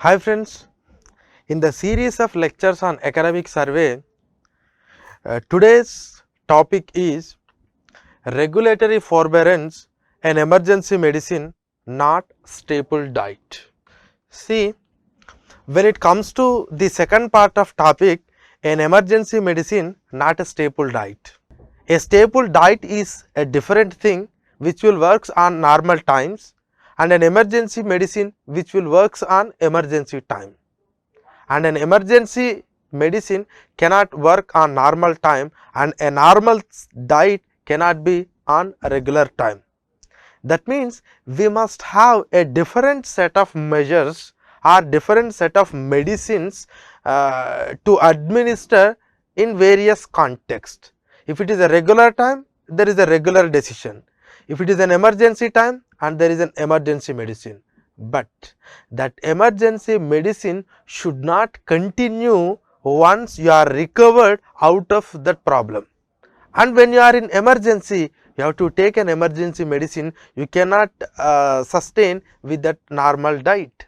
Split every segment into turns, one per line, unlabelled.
Hi friends, in the series of lectures on economic survey, today's topic is regulatory forbearance and emergency medicine, not staple diet. See, when it comes to the second part of topic, an emergency medicine, not a staple diet. A staple diet is a different thing which will works on normal times, and an emergency medicine which will works on emergency time. And an emergency medicine cannot work on normal time, and a normal diet cannot be on a regular time. That means we must have a different set of measures or different set of medicines to administer in various contexts. If it is a regular time, there is a regular decision. If it is an emergency time, and there is an emergency medicine. But that emergency medicine should not continue once you are recovered out of that problem. And when you are in emergency, you have to take an emergency medicine, you cannot sustain with that normal diet.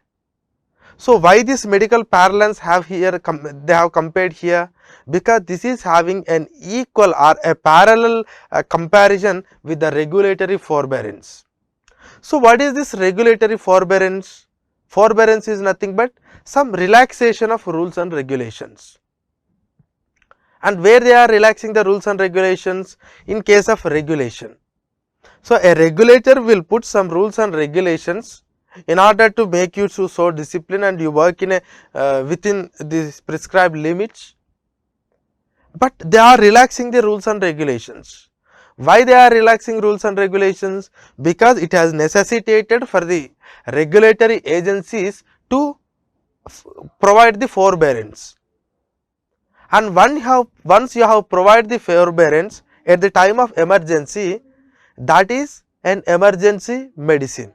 So why this medical parlance have here, they have compared here? Because this is having an equal or a parallel comparison with the regulatory forbearance. So what is this regulatory forbearance? Forbearance is nothing but some relaxation of rules and regulations. And where they are relaxing the rules and regulations? In case of regulation. So a regulator will put some rules and regulations in order to make you to show discipline and you work in a within these prescribed limits. But they are relaxing the rules and regulations. Why they are relaxing rules and regulations? Because it has necessitated for the regulatory agencies to provide the forbearance. And once you have provided the forbearance at the time of emergency, that is an emergency medicine.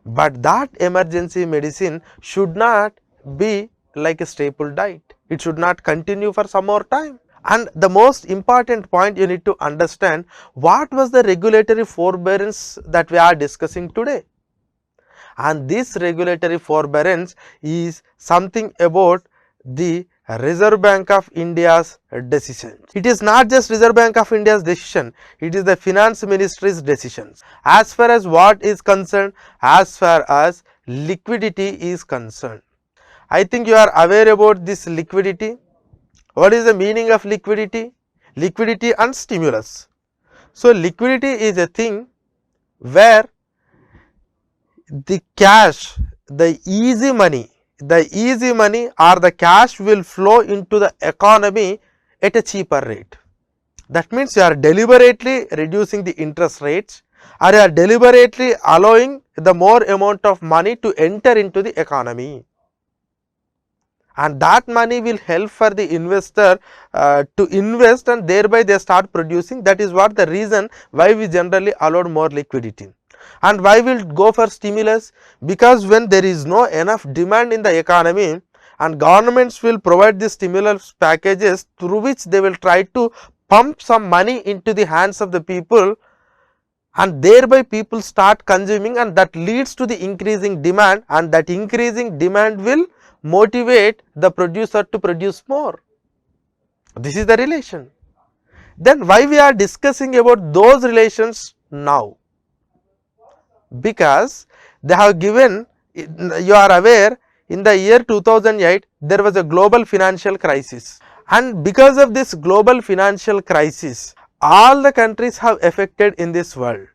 But that emergency medicine should not be like a staple diet. It should not continue for some more time. And the most important point you need to understand, what was the regulatory forbearance that we are discussing today? And this regulatory forbearance is something about the Reserve Bank of India's decision. It is not just Reserve Bank of India's decision, it is the Finance Ministry's decision. As far as what is concerned, as far as liquidity is concerned. I think you are aware about this liquidity. What is the meaning of liquidity? Liquidity and stimulus. So liquidity is a thing where the cash, the easy money or the cash will flow into the economy at a cheaper rate. That means you are deliberately reducing the interest rates, or you are deliberately allowing the more amount of money to enter into the economy. And that money will help for the investor to invest, and thereby they start producing. That is what the reason why we generally allowed more liquidity. And why will go for stimulus? Because when there is no enough demand in the economy, and governments will provide the stimulus packages through which they will try to pump some money into the hands of the people, and thereby people start consuming, and that leads to the increasing demand, and that increasing demand will motivate the producer to produce more. This is the relation. Then why we are discussing about those relations now? Because they have given, you are aware, in the year 2008 there was a global financial crisis, and because of this global financial crisis all the countries have affected in this world,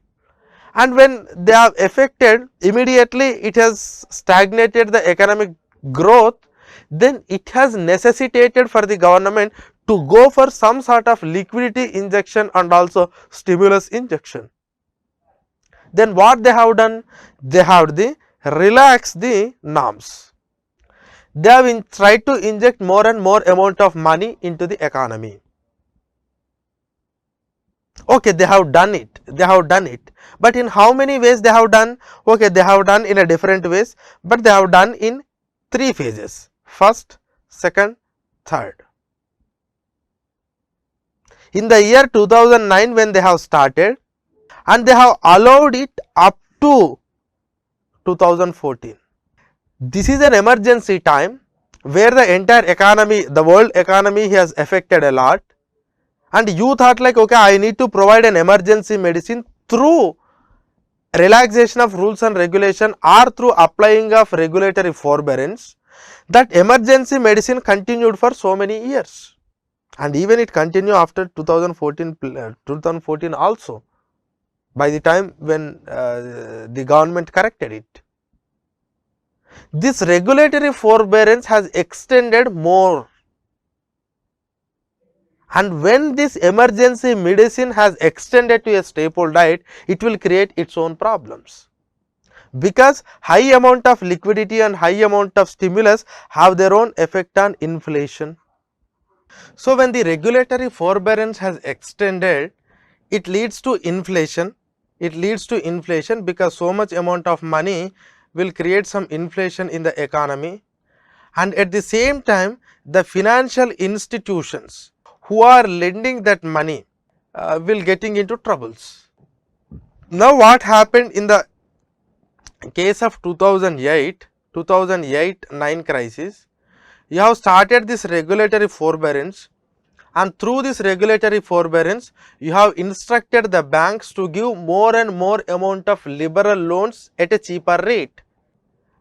and when they are affected, immediately it has stagnated the economic growth. Then it has necessitated for the government to go for some sort of liquidity injection and also stimulus injection. Then what they have done? They have relaxed the norms. They have tried to inject more and more amount of money into the economy. Okay, they have done it, but in how many ways they have done? Okay, they have done in a different ways, but they have done in 3 phases: first, second, third. In the year 2009 when they have started, and they have allowed it up to 2014. This is an emergency time where the entire economy, the world economy has affected a lot, and you thought like, okay, I need to provide an emergency medicine through relaxation of rules and regulation or through applying of regulatory forbearance. That emergency medicine continued for so many years, and even it continued after 2014 also, by the time when the government corrected it. This regulatory forbearance has extended more, and when this emergency medicine has extended to a staple diet, it will create its own problems, because high amount of liquidity and high amount of stimulus have their own effect on inflation. So, when the regulatory forbearance has extended, it leads to inflation. It leads to inflation because so much amount of money will create some inflation in the economy, and at the same time the financial institutions who are lending that money will getting into troubles. Now, what happened in the case of 2008-9 crisis? You have started this regulatory forbearance, and through this regulatory forbearance you have instructed the banks to give more and more amount of liberal loans at a cheaper rate,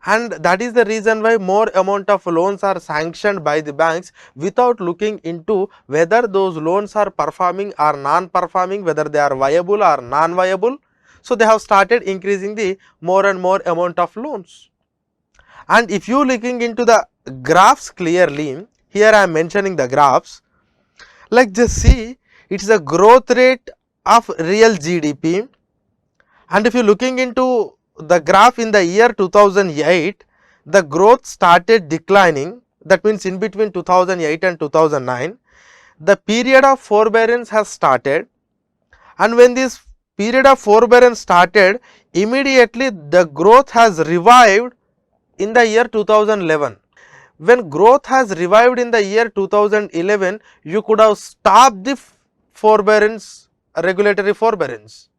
and that is the reason why more amount of loans are sanctioned by the banks without looking into whether those loans are performing or non-performing, whether they are viable or non-viable. So, they have started increasing the more and more amount of loans. And if you looking into the graphs clearly, here I am mentioning the graphs, like just see, it is a growth rate of real GDP, and if you looking into the graph in the year 2008, the growth started declining. That means in between 2008 and 2009, the period of forbearance has started, and when this period of forbearance started, immediately the growth has revived in the year 2011. When growth has revived in the year 2011, you could have stopped the forbearance, regulatory forbearance,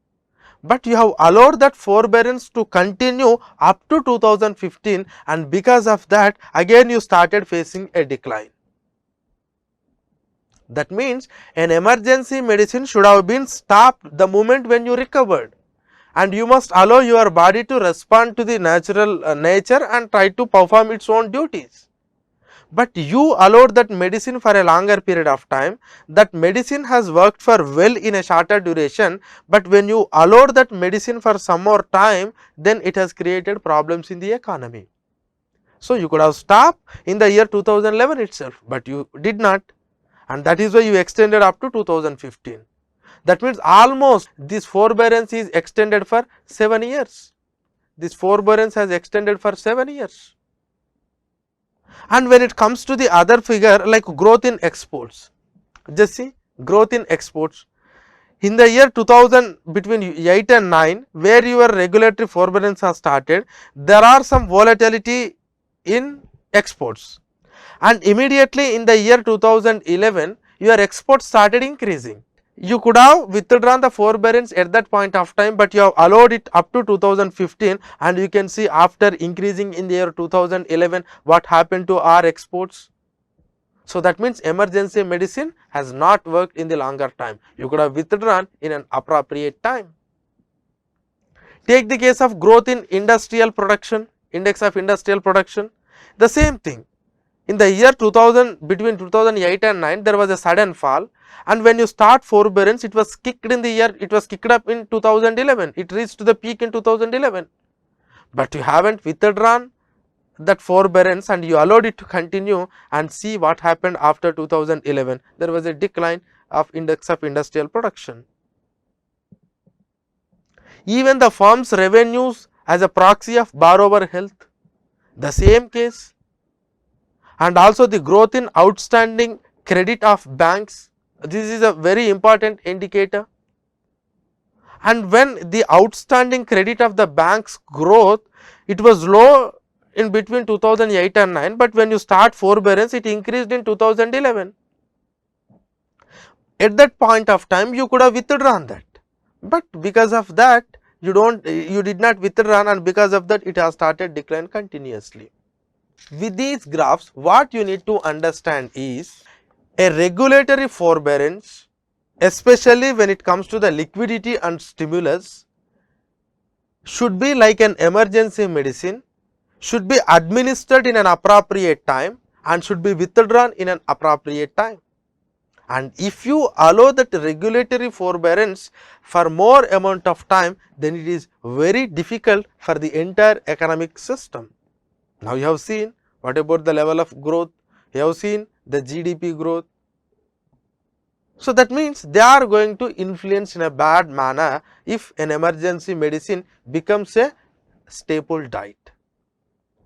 but you have allowed that forbearance to continue up to 2015, and because of that again you started facing a decline. That means an emergency medicine should have been stopped the moment when you recovered, and you must allow your body to respond to the natural nature and try to perform its own duties. But you allowed that medicine for a longer period of time. That medicine has worked for well in a shorter duration, but when you allowed that medicine for some more time, then it has created problems in the economy. So, you could have stopped in the year 2011 itself, but you did not, and that is why you extended up to 2015. That means almost this forbearance is extended for 7 years. This forbearance has extended for 7 years. And when it comes to the other figure like growth in exports, just see growth in exports in the year 2000, between 8 and 9, where your regulatory forbearance has started, there are some volatility in exports, and immediately in the year 2011 your exports started increasing. You could have withdrawn the forbearance at that point of time, but you have allowed it up to 2015, and you can see after increasing in the year 2011 what happened to our exports. So, that means emergency medicine has not worked in the longer time. You could have withdrawn in an appropriate time. Take the case of growth in industrial production, index of industrial production, the same thing. In the year 2000, between 2008 and 9, there was a sudden fall, and when you start forbearance, it was kicked in the year, it was kicked up in 2011, it reached to the peak in 2011, but you haven't withdrawn that forbearance and you allowed it to continue, and see what happened after 2011, there was a decline of index of industrial production. Even the firm's revenues as a proxy of borrower health, the same case, and also the growth in outstanding credit of banks, this is a very important indicator. And when the outstanding credit of the bank's growth, it was low in between 2008 and 9, but when you start forbearance, it increased in 2011. At that point of time, you could have withdrawn that, but because of that you did not withdraw, and because of that it has started decline continuously. with these graphs, what you need to understand is a regulatory forbearance, especially when it comes to the liquidity and stimulus, should be like an emergency medicine, should be administered in an appropriate time and should be withdrawn in an appropriate time. And if you allow that regulatory forbearance for more amount of time, then it is very difficult for the entire economic system. Now you have seen what about the level of growth, you have seen the GDP growth. So that means they are going to influence in a bad manner if an emergency medicine becomes a staple diet.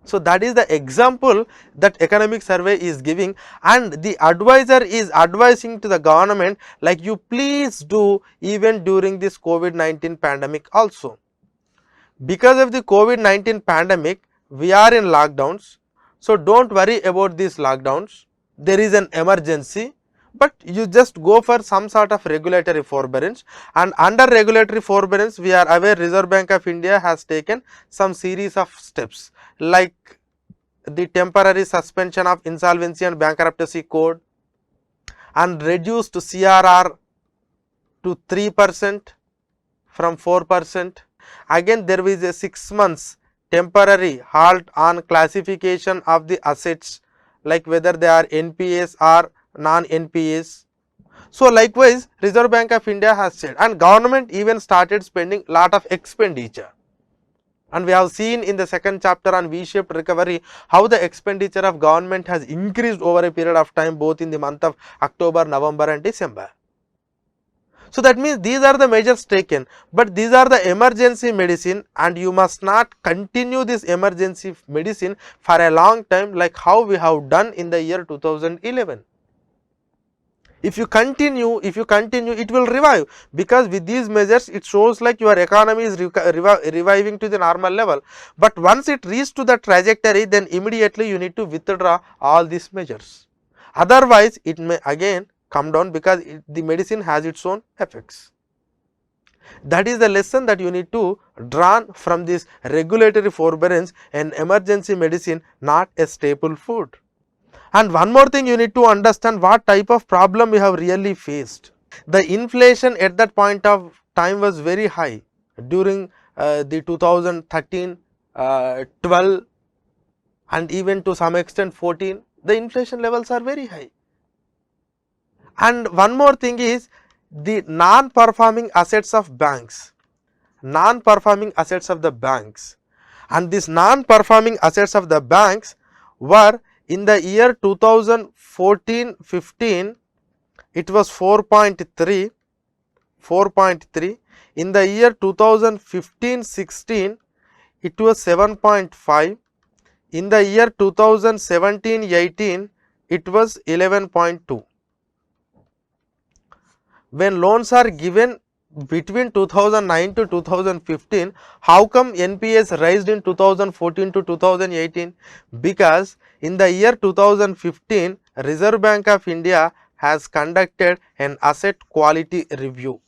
So that is the example that economic survey is giving, and the advisor is advising to the government like you please do even during this COVID-19 pandemic also. Because of the COVID-19 pandemic, we are in lockdowns. So don't worry about these lockdowns. There is an emergency, but you just go for some sort of regulatory forbearance, and under regulatory forbearance we are aware Reserve Bank of India has taken some series of steps like the temporary suspension of insolvency and bankruptcy code and reduced CRR to 3% from 4%. Again there is a 6 months temporary halt on classification of the assets like whether they are NPAs or non-NPAs. So likewise Reserve Bank of India has said, and government even started spending lot of expenditure. And we have seen in the second chapter on V-shaped recovery how the expenditure of government has increased over a period of time both in the month of October, November and December. So that means these are the measures taken, but these are the emergency medicine and you must not continue this emergency medicine for a long time like how we have done in the year 2011. If you continue, it will revive, because with these measures it shows like your economy is reviving to the normal level. But once it reaches to the trajectory, then immediately you need to withdraw all these measures. Otherwise, it may again come down because the medicine has its own effects. That is the lesson that you need to draw from this regulatory forbearance, an emergency medicine, not a staple food. And one more thing you need to understand what type of problem we have really faced. The inflation at that point of time was very high during the 2013, 12 and even to some extent 14, the inflation levels are very high. And one more thing is the non-performing assets of banks, non-performing assets of the banks, and these non-performing assets of the banks were in the year 2014-15 it was 4.3, in the year 2015-16 it was 7.5, in the year 2017-18 it was 11.2. When loans are given between 2009 to 2015, how come NPAs raised in 2014 to 2018? Because in the year 2015, Reserve Bank of India has conducted an asset quality review.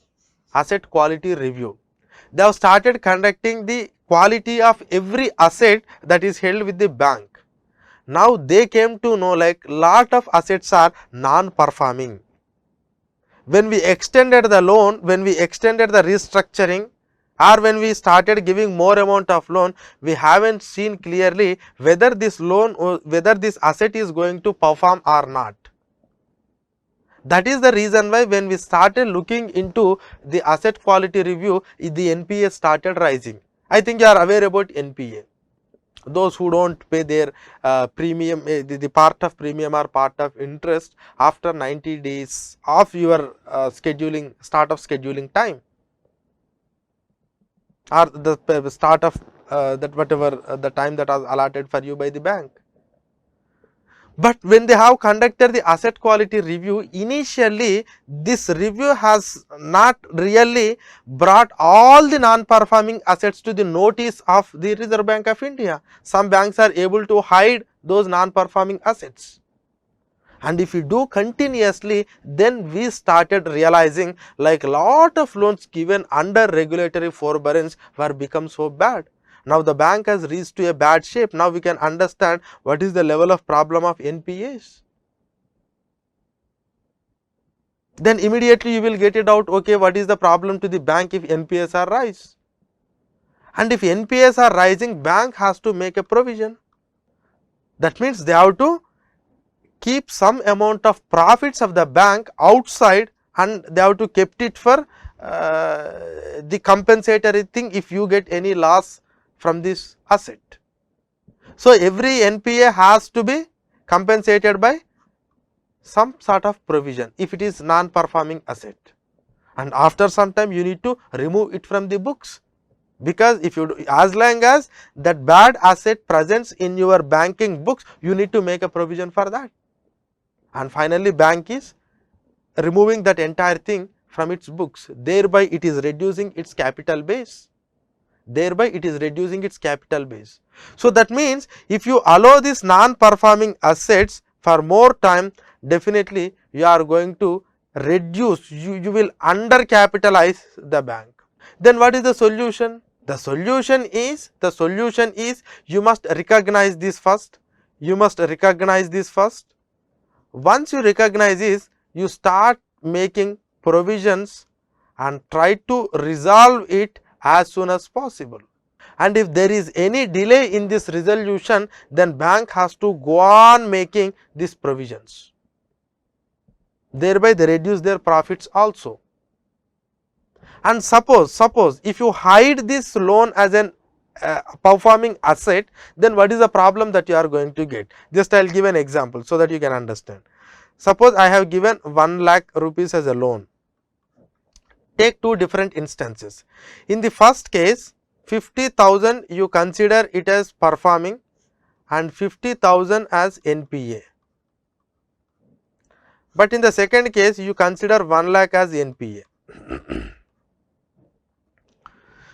They have started conducting the quality of every asset that is held with the bank. Now they came to know like lot of assets are non-performing. When we extended the loan, when we extended the restructuring, or when we started giving more amount of loan, we haven't seen clearly whether this loan or whether this asset is going to perform or not. That is the reason why when we started looking into the asset quality review, the NPA started rising. I think you are aware about NPA. Those who don't pay their premium, the part of premium or part of interest after 90 days of your start of scheduling time, or the start of that whatever the time that was allotted for you by the bank. But when they have conducted the asset quality review, initially this review has not really brought all the non-performing assets to the notice of the Reserve Bank of India. Some banks are able to hide those non-performing assets. And if we do continuously, then we started realizing like lot of loans given under regulatory forbearance were become so bad. Now the bank has reached to a bad shape. Now we can understand what is the level of problem of NPAs. Then immediately you will get it out, okay, what is the problem to the bank if NPAs are rise? And if NPAs are rising, bank has to make a provision. That means they have to keep some amount of profits of the bank outside, and they have to kept it for the compensatory thing if you get any loss from this asset. So every NPA has to be compensated by some sort of provision if it is non-performing asset, and after some time you need to remove it from the books, because if you do, as long as that bad asset presents in your banking books, you need to make a provision for that. And finally bank is removing that entire thing from its books, thereby it is reducing its capital base, thereby it is reducing its capital base. So that means if you allow these non-performing assets for more time, definitely you are going to reduce, you will undercapitalize the bank. Then what is the solution? The solution is you must recognize this first, you must recognize this first. Once you recognize this, you start making provisions and try to resolve it as soon as possible. And if there is any delay in this resolution, then bank has to go on making these provisions, thereby they reduce their profits also. And suppose if you hide this loan as an performing asset, then what is the problem that you are going to get? Just I will give an example so that you can understand. Suppose I have given 1 lakh rupees as a loan. Take two different instances. In the first case, 50,000 you consider it as performing and 50,000 as NPA. But in the second case, you consider 1 lakh as NPA.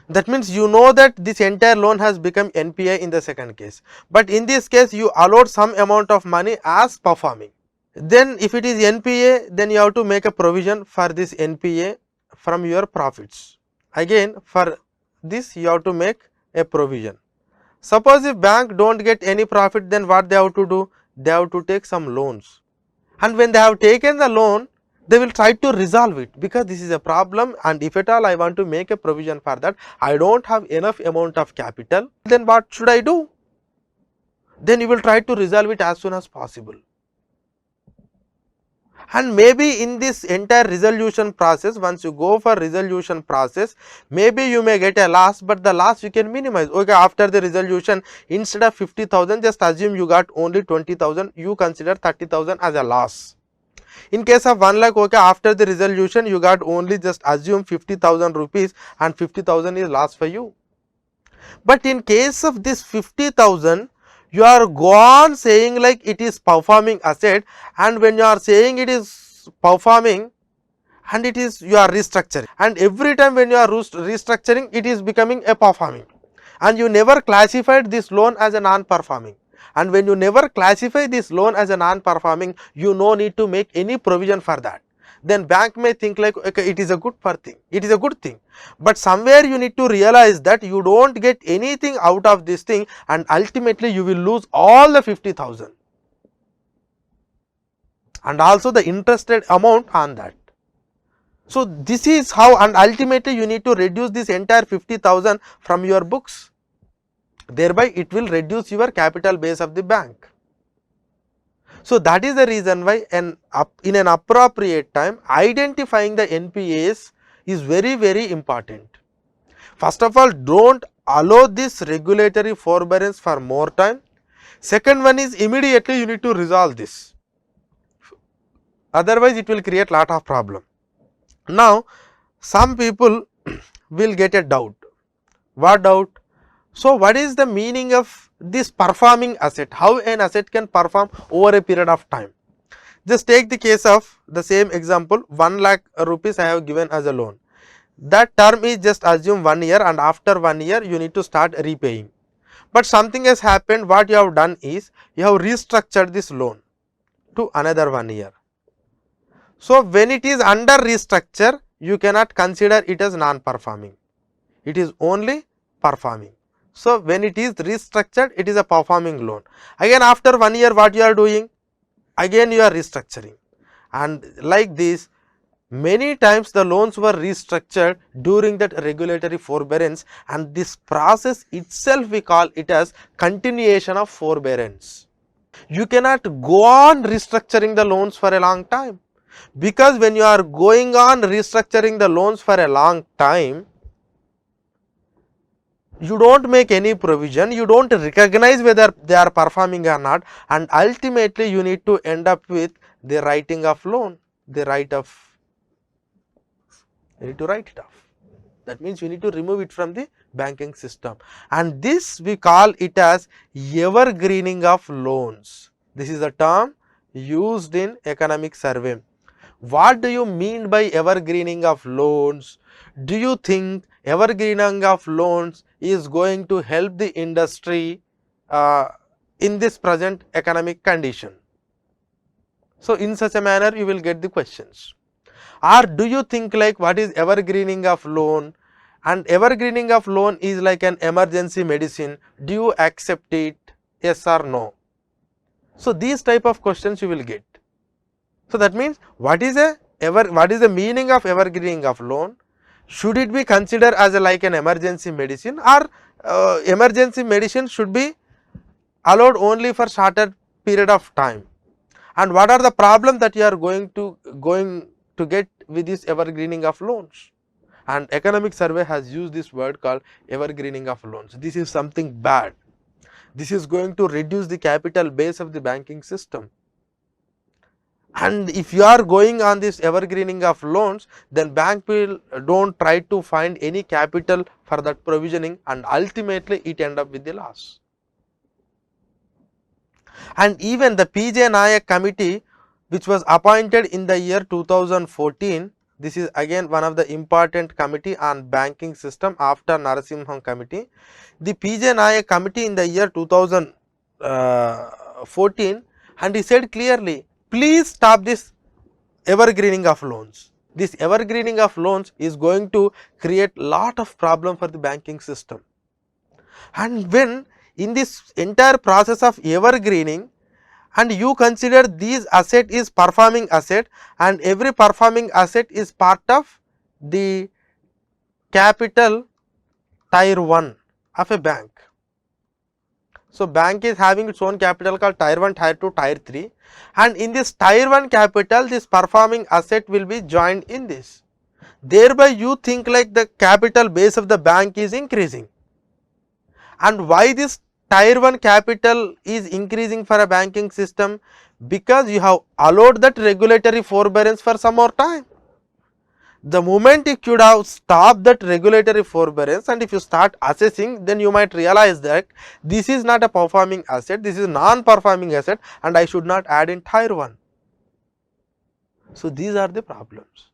That means you know that this entire loan has become NPA in the second case, but in this case you allowed some amount of money as performing. Then if it is NPA, then you have to make a provision for this NPA from your profits. Again for this you have to make a provision. Suppose if bank do not get any profit, then what they have to do? They have to take some loans, and when they have taken the loan, they will try to resolve it, because this is a problem, and if at all I want to make a provision for that, I do not have enough amount of capital, then what should I do? Then you will try to resolve it as soon as possible. And maybe in this entire resolution process, once you go for resolution process, maybe you may get a loss, but the loss you can minimize. Okay, after the resolution, instead of 50,000, just assume you got only 20,000, you consider 30,000 as a loss. In case of 1 lakh, okay, after the resolution you got only, just assume 50,000 rupees, and 50,000 is loss for you. But in case of this 50,000, you are go on saying like it is performing asset, and when you are saying it is performing, and it is you are restructuring, and every time when you are restructuring, it is becoming a performing, and you never classified this loan as a non-performing. And when you never classify this loan as a non-performing, you no need to make any provision for that. Then bank may think like, okay, it is a good thing, it is a good thing, but somewhere you need to realize that you do not get anything out of this thing, and ultimately you will lose all the 50,000 and also the interested amount on that. So this is how, and ultimately you need to reduce this entire 50,000 from your books, thereby it will reduce your capital base of the bank. So that is the reason why in an appropriate time identifying the NPAs is very important. First of all, do not allow this regulatory forbearance for more time. Second one is immediately you need to resolve this, otherwise it will create lot of problem. Now some people will get a doubt. What doubt? So what is the meaning of this performing asset? How an asset can perform over a period of time? Just take the case of the same example, 1 lakh rupees I have given as a loan. That term is just assume 1 year, and after 1 year you need to start repaying. But something has happened. What you have done is you have restructured this loan to another 1 year. So when it is under restructure, you cannot consider it as non-performing, it is only performing. So, when it is restructured, it is a performing loan. Again after 1 year what you are doing? Again you are restructuring, and like this many times the loans were restructured during that regulatory forbearance, and this process itself we call it as continuation of forbearance. You cannot go on restructuring the loans for a long time, because when you are going on restructuring the loans for a long time, you do not make any provision, you do not recognize whether they are performing or not, and ultimately you need to end up with the writing of loan, the write of, you need to write it off. That means you need to remove it from the banking system, and this we call it as evergreening of loans. This is a term used in economic survey. What do you mean by evergreening of loans? Do you think evergreening of loans is going to help the industry in this present economic condition? So, in such a manner you will get the questions. Or do you think like what is evergreening of loan, and evergreening of loan is like an emergency medicine, do you accept it, yes or no? So, these type of questions you will get. So, that means what is the meaning of evergreening of loan? Should it be considered as a like an emergency medicine, or emergency medicine should be allowed only for shorter period of time? And what are the problems that you are going to get with this evergreening of loans? And economic survey has used this word called evergreening of loans. This is something bad. This is going to reduce the capital base of the banking system. And if you are going on this evergreening of loans, then bank will don't try to find any capital for that provisioning, and ultimately it end up with the loss. And even the P.J. Nayak committee, which was appointed in the year 2014, this is again one of the important committee on banking system after Narasimhan committee. The P.J. Nayak committee in the year 2014, and he said clearly, please stop this evergreening of loans. This evergreening of loans is going to create lot of problem for the banking system. And when in this entire process of evergreening, and you consider these asset is performing asset, and every performing asset is part of the capital tier 1 of a bank. So, bank is having its own capital called tier 1, tier 2, tier 3, and in this tier 1 capital this performing asset will be joined in this. Thereby you think like the capital base of the bank is increasing. And why this tier 1 capital is increasing for a banking system? Because you have allowed that regulatory forbearance for some more time. The moment you could have stopped that regulatory forbearance, and if you start assessing, then you might realize that this is not a performing asset, this is non-performing asset, and I should not add in tier 1. So, these are the problems.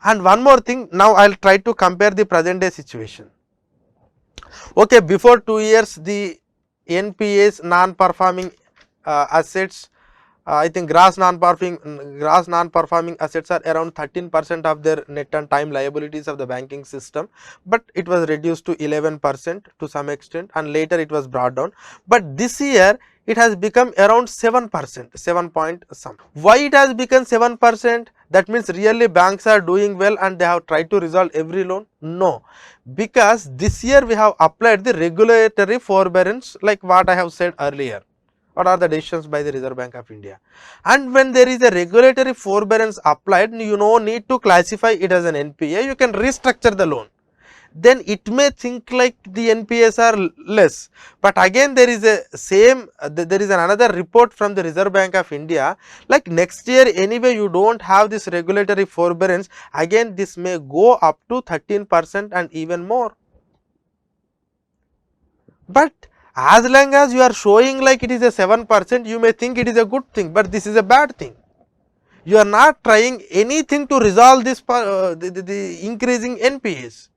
And one more thing, now I will try to compare the present day situation. Okay, before 2 years the NPAs, non-performing assets, I think gross non-performing assets are around 13% of their net and time liabilities of the banking system, but it was reduced to 11% to some extent, and later it was brought down. But this year it has become around 7%, 7 point some. Why it has become 7%? That means really banks are doing well and they have tried to resolve every loan? No, because this year we have applied the regulatory forbearance, like what I have said earlier. What are the decisions by the Reserve Bank of India? And when there is a regulatory forbearance applied, you no need to classify it as an NPA, you can restructure the loan. Then it may think like the NPAs are less, but again there is another report from the Reserve Bank of India, like next year anyway you do not have this regulatory forbearance, again this may go up to 13% and even more. But as long as you are showing like it is a 7%, you may think it is a good thing, but this is a bad thing. You are not trying anything to resolve this the increasing NPAs,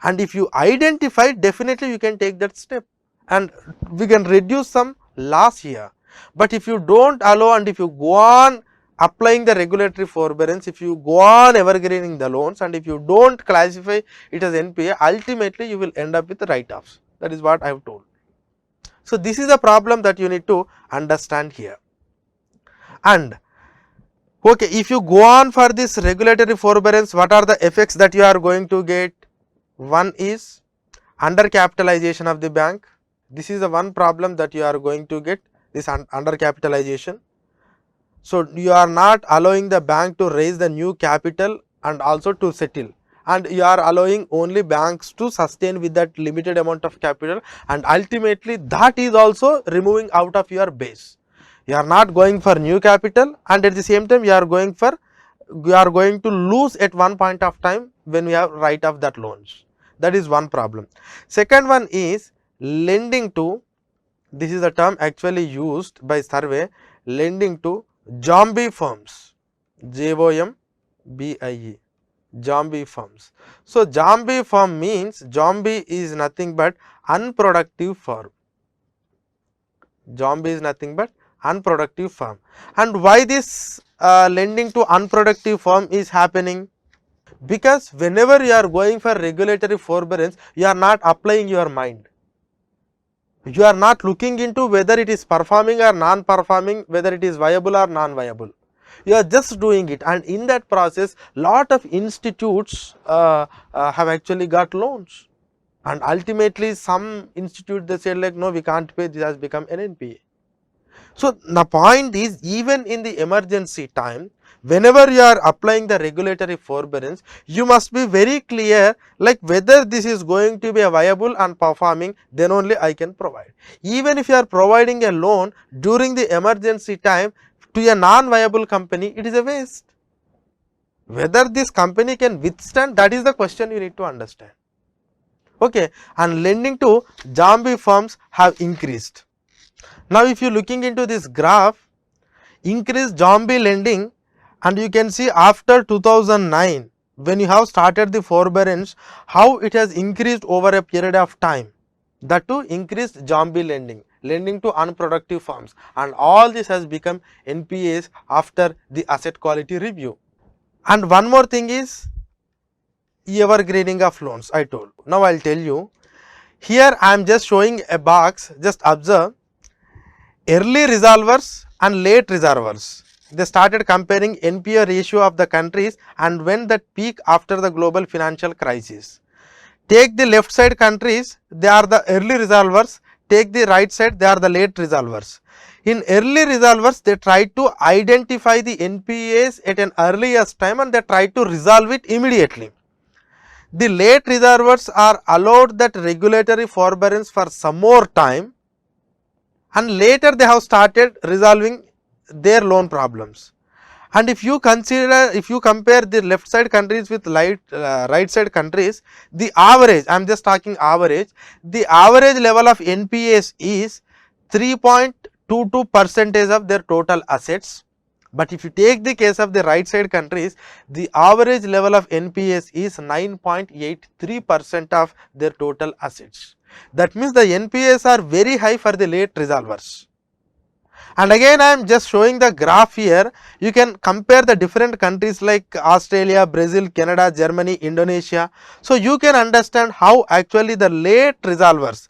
and if you identify, definitely you can take that step and we can reduce some loss here. But if you do not allow and if you go on applying the regulatory forbearance, if you go on evergreening the loans and if you do not classify it as NPA, ultimately you will end up with write-offs. That is what I have told. So, this is a problem that you need to understand here. And okay, if you go on for this regulatory forbearance, what are the effects that you are going to get? One is undercapitalization of the bank. This is the one problem that you are going to get, this undercapitalization. So, you are not allowing the bank to raise the new capital and also to settle, and you are allowing only banks to sustain with that limited amount of capital, and ultimately that is also removing out of your base. You are not going for new capital, and at the same time you are going to lose at one point of time when you have write off that loans. That is one problem. Second one is lending to, this is the term actually used by survey, lending to zombie firms, ZOMBIE, zombie firms. So, zombie firm means, zombie is nothing but unproductive firm, zombie is nothing but unproductive firm. And why this lending to unproductive firm is happening? Because whenever you are going for regulatory forbearance, you are not applying your mind. You are not looking into whether it is performing or non-performing, whether it is viable or non-viable. You are just doing it, and in that process lot of institutes have actually got loans, and ultimately some institute they said like no, we can't pay, this has become an NPA. So, the point is, even in the emergency time, whenever you are applying the regulatory forbearance, you must be very clear like whether this is going to be a viable and performing, then only I can provide. Even if you are providing a loan during the emergency time to a non-viable company, it is a waste. Whether this company can withstand, that is the question you need to understand. Okay. And lending to zombie firms have increased. Now, if you looking into this graph, increased zombie lending, and you can see after 2009 when you have started the forbearance, how it has increased over a period of time. That too increased zombie lending, lending to unproductive firms, and all this has become NPAs after the asset quality review. And one more thing is evergreening of loans, I told. Now, I will tell you, here I am just showing a box, just observe. Early resolvers and late resolvers, they started comparing NPA ratio of the countries and when that peak after the global financial crisis. Take the left side countries, they are the early resolvers, take the right side, they are the late resolvers. In early resolvers, they try to identify the NPAs at an earliest time and they try to resolve it immediately. The late resolvers are allowed that regulatory forbearance for some more time, and later they have started resolving their loan problems. And if you consider, if you compare the left side countries with right side countries, the average, I am just talking average, the average level of NPAs is 3.22% of their total assets. But if you take the case of the right side countries, the average level of NPAs is 9.83% of their total assets. That means the NPAs are very high for the late resolvers. And again I am just showing the graph here. You can compare the different countries like Australia, Brazil, Canada, Germany, Indonesia. So, you can understand how actually the late resolvers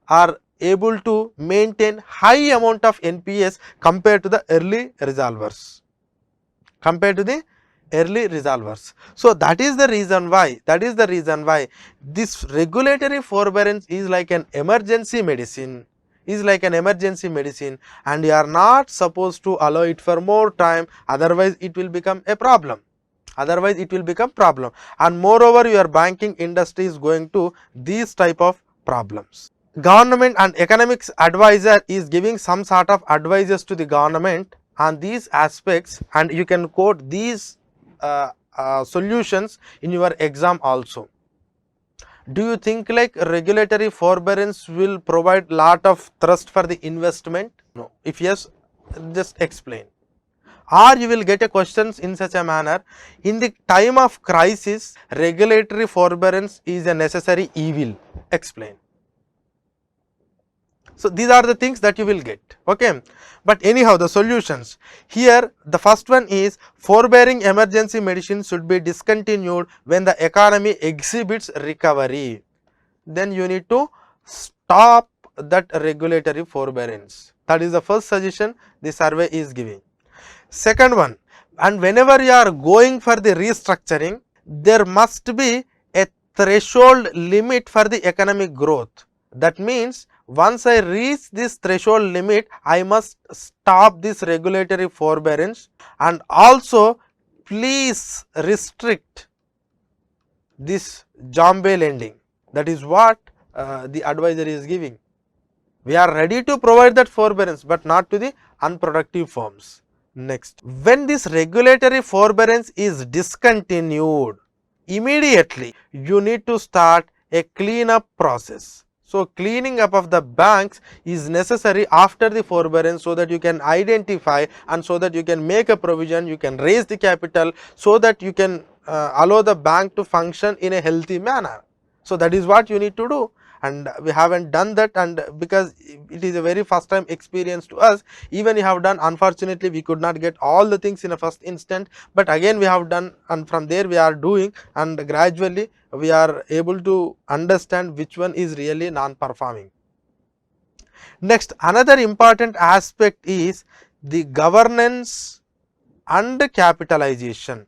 are able to maintain high amount of NPAs compared to the early resolvers. So, that is the reason why, this regulatory forbearance is like an emergency medicine, and you are not supposed to allow it for more time, otherwise it will become a problem. And moreover, your banking industry is going to these type of problems. Government and economics advisor is giving some sort of advices to the government on these aspects, and you can quote these solutions in your exam also. Do you think like regulatory forbearance will provide lot of thrust for the investment? No. If yes, just explain. Or you will get a questions in such a manner, in the time of crisis, regulatory forbearance is a necessary evil. Explain. So, these are the things that you will get, okay. But anyhow, the solutions here, the first one is forbearing emergency medicine should be discontinued when the economy exhibits recovery. then you need to stop that regulatory forbearance. That is the first suggestion the survey is giving. Second one, and whenever you are going for the restructuring, there must be a threshold limit for the economic growth. That means once I reach this threshold limit, I must stop this regulatory forbearance, and also please restrict this jumbo lending. That is what the advisory is giving. We are ready to provide that forbearance, but not to the unproductive firms. Next, when this regulatory forbearance is discontinued, immediately you need to start a cleanup process. So, cleaning up of the banks is necessary after the forbearance, so that you can identify and so that you can make a provision, you can raise the capital, so that you can allow the bank to function in a healthy manner. So, that is what you need to do, and we haven't done that, and because it is a very first time experience to us, even we have done, unfortunately we could not get all the things in a first instant, but again we have done, and from there we are doing, and gradually we are able to understand which one is really non-performing. Next, another important aspect is the governance and capitalization.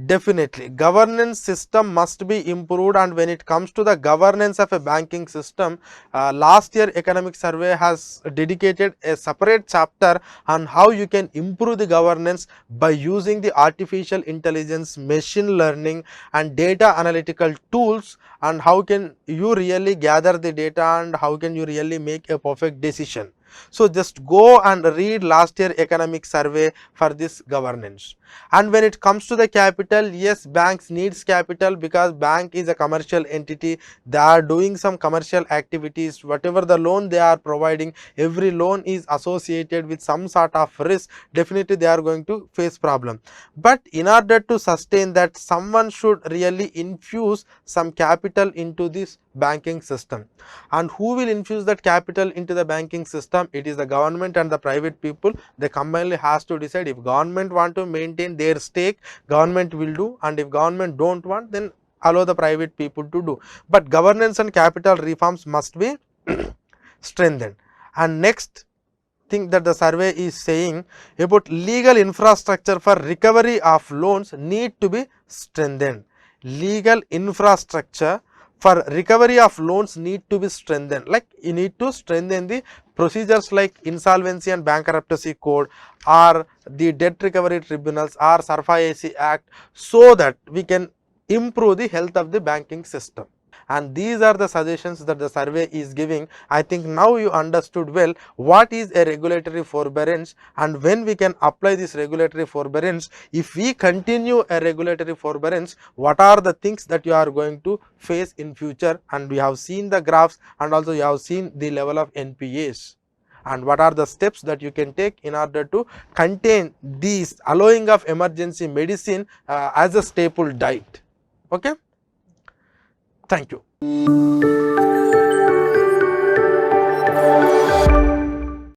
Definitely, governance system must be improved, and when it comes to the governance of a banking system, last year economic survey has dedicated a separate chapter on how you can improve the governance by using the artificial intelligence, machine learning and data analytical tools, and how can you really gather the data and how can you really make a perfect decision. So, just go and read last year economic survey for this governance. And when it comes to the capital, yes, banks needs capital, because bank is a commercial entity, they are doing some commercial activities, whatever the loan they are providing, every loan is associated with some sort of risk, definitely they are going to face problem. But in order to sustain that, someone should really infuse some capital into this banking system. And who will infuse that capital into the banking system? It is the government and the private people. They combinedly has to decide. If government want to maintain their stake, government will do, and if government don't want, then allow the private people to do. But governance and capital reforms must be strengthened. And next thing that the survey is saying about legal infrastructure for recovery of loans need to be strengthened. Legal infrastructure for recovery of loans need to be strengthened, like you need to strengthen the procedures like insolvency and bankruptcy code, or the debt recovery tribunals, or SARFAESI Act, so that we can improve the health of the banking system. And these are the suggestions that the survey is giving. I think now you understood well what is a regulatory forbearance, and when we can apply this regulatory forbearance. If we continue a regulatory forbearance, what are the things that you are going to face in future? And we have seen the graphs, and also you have seen the level of NPAs, and what are the steps that you can take in order to contain these, allowing of emergency medicine as a staple diet. Okay. Thank you.